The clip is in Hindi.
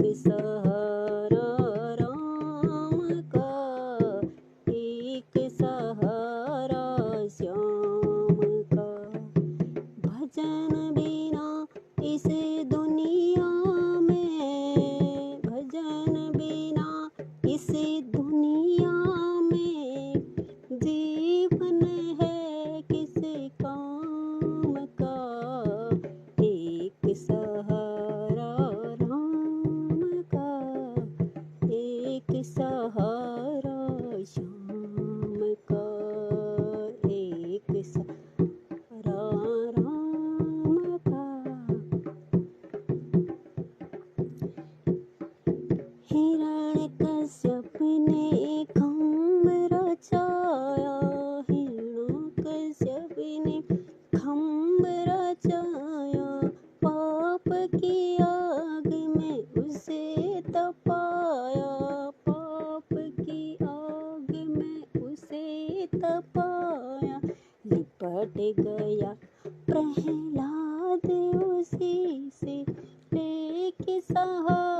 सहारा राम का, एक सहारा श्याम का। भजन बिना इस दुनिया में, भजन बिना इस दुनिया में, जीवन है किस काम का। एक सहारा राम का, एक सहारा श्याम का, एक सहारा राम का। हिरण्यकश्यप ने खम्भ रचाया, हिरण्यकश्यप ने खम्भ रचाया, पाप की आग में उसे तपाया, पाप की आग में उसे तपाया। लिपट गया प्रहलाद उसी से, लेके सहारा